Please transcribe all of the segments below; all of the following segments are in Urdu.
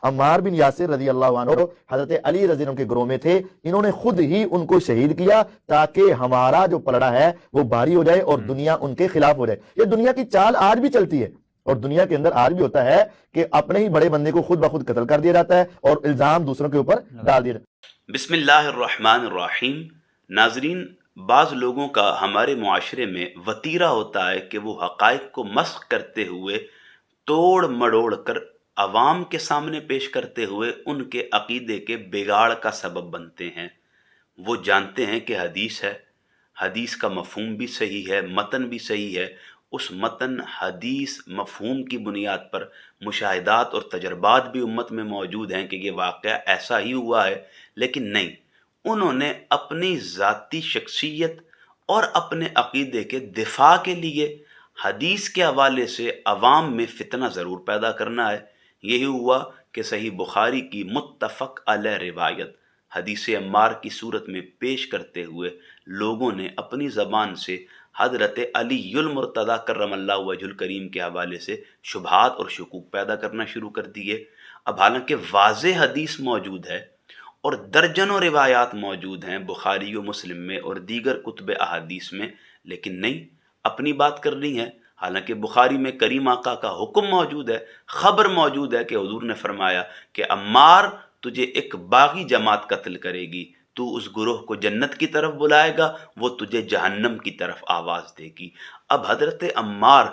عمار بن یاسر رضی اللہ عنہ حضرت علی رضی اللہ عنہ کے گروہ میں تھے، انہوں نے خود ہی ان کو شہید کیا تاکہ ہمارا جو پلڑا ہے وہ بھاری ہو جائے اور دنیا ان کے خلاف ہو جائے۔ یہ دنیا کی چال آج بھی چلتی ہے، اور دنیا کے اندر آج بھی ہوتا ہے کہ اپنے ہی بڑے بندے کو خود بخود قتل کر دیا جاتا ہے اور الزام دوسروں کے اوپر ڈال دیا جاتا ہے۔ بسم اللہ الرحمن الرحیم۔ ناظرین، بعض لوگوں کا ہمارے معاشرے میں وتیرہ ہوتا ہے کہ وہ حقائق کو مسخ کرتے ہوئے توڑ مڑوڑ کر عوام کے سامنے پیش کرتے ہوئے ان کے عقیدے کے بگاڑ کا سبب بنتے ہیں۔ وہ جانتے ہیں کہ حدیث ہے، حدیث کا مفہوم بھی صحیح ہے، متن بھی صحیح ہے، اس متن حدیث مفہوم کی بنیاد پر مشاہدات اور تجربات بھی امت میں موجود ہیں کہ یہ واقعہ ایسا ہی ہوا ہے، لیکن نہیں، انہوں نے اپنی ذاتی شخصیت اور اپنے عقیدے کے دفاع کے لیے حدیث کے حوالے سے عوام میں فتنہ ضرور پیدا کرنا ہے۔ یہی ہوا کہ صحیح بخاری کی متفق علیہ روایت حدیث عمار کی صورت میں پیش کرتے ہوئے لوگوں نے اپنی زبان سے حضرت علی المرتضیٰ کرم اللہ وجہ الکریم کے حوالے سے شبہات اور شکوک پیدا کرنا شروع کر دیے۔ اب حالانکہ واضح حدیث موجود ہے اور درجنوں روایات موجود ہیں بخاری و مسلم میں اور دیگر کتب احادیث میں، لیکن نہیں، اپنی بات کرنی ہے۔ حالانکہ بخاری میں کریم آقا کا حکم موجود ہے، خبر موجود ہے کہ حضور نے فرمایا کہ عمار تجھے ایک باغی جماعت قتل کرے گی، تو اس گروہ کو جنت کی طرف بلائے گا، وہ تجھے جہنم کی طرف آواز دے گی۔ اب حضرت عمار،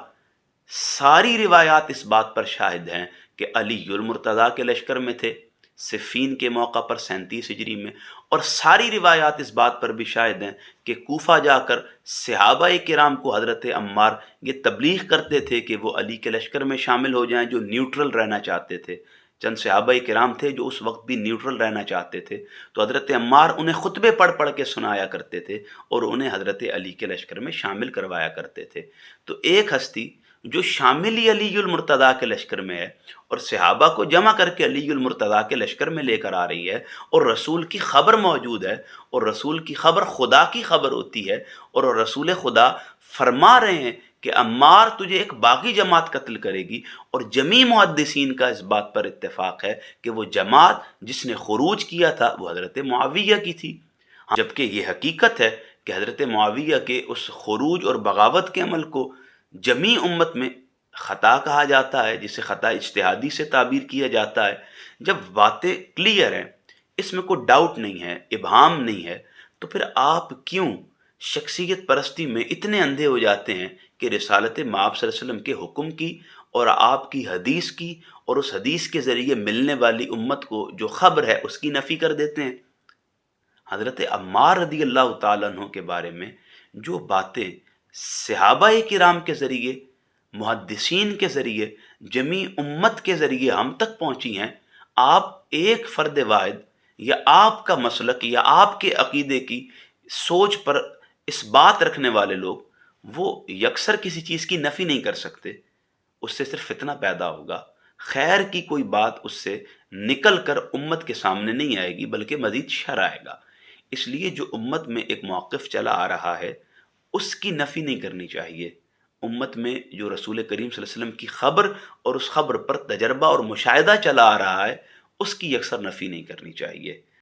ساری روایات اس بات پر شاہد ہیں کہ علی المرتضیٰ کے لشکر میں تھے صفین کے موقع پر 37 ہجری میں، اور ساری روایات اس بات پر بھی شاہد ہیں کہ کوفہ جا کر صحابہ کرام کو حضرت عمار یہ تبلیغ کرتے تھے کہ وہ علی کے لشکر میں شامل ہو جائیں، جو نیوٹرل رہنا چاہتے تھے۔ چند صحابہ کرام تھے جو اس وقت بھی نیوٹرل رہنا چاہتے تھے، تو حضرت عمار انہیں خطبے پڑھ پڑھ کے سنایا کرتے تھے اور انہیں حضرت علی کے لشکر میں شامل کروایا کرتے تھے۔ تو ایک ہستی جو شامل ہی علی المرتضیٰ کے لشکر میں ہے اور صحابہ کو جمع کر کے علی المرتضیٰ کے لشکر میں لے کر آ رہی ہے، اور رسول کی خبر موجود ہے، اور رسول کی خبر خدا کی خبر ہوتی ہے، اور رسول خدا فرما رہے ہیں کہ عمار تجھے ایک باغی جماعت قتل کرے گی، اور جمیع محدثین کا اس بات پر اتفاق ہے کہ وہ جماعت جس نے خروج کیا تھا وہ حضرت معاویہ کی تھی، جبکہ یہ حقیقت ہے کہ حضرت معاویہ کے اس خروج اور بغاوت کے عمل کو جمیع امت میں خطا کہا جاتا ہے، جسے خطا اجتہادی سے تعبیر کیا جاتا ہے۔ جب باتیں کلیئر ہیں، اس میں کوئی ڈاؤٹ نہیں ہے، ابہام نہیں ہے، تو پھر آپ کیوں شخصیت پرستی میں اتنے اندھے ہو جاتے ہیں کہ رسالت مآب صلی اللہ علیہ وسلم کے حکم کی اور آپ کی حدیث کی اور اس حدیث کے ذریعے ملنے والی امت کو جو خبر ہے اس کی نفی کر دیتے ہیں؟ حضرت عمار رضی اللہ تعالیٰ عنہ کے بارے میں جو باتیں صحابہ کرام کے ذریعے، محدثین کے ذریعے، جمیع امت کے ذریعے ہم تک پہنچی ہیں، آپ ایک فرد واحد یا آپ کا مسلک یا آپ کے عقیدے کی سوچ پر اس بات رکھنے والے لوگ وہ یکسر کسی چیز کی نفی نہیں کر سکتے، اس سے صرف فتنہ پیدا ہوگا، خیر کی کوئی بات اس سے نکل کر امت کے سامنے نہیں آئے گی بلکہ مزید شر آئے گا۔ اس لیے جو امت میں ایک موقف چلا آ رہا ہے اس کی نفی نہیں کرنی چاہیے۔ امت میں جو رسول کریم صلی اللہ علیہ وسلم کی خبر اور اس خبر پر تجربہ اور مشاہدہ چلا آ رہا ہے اس کی یکسر نفی نہیں کرنی چاہیے۔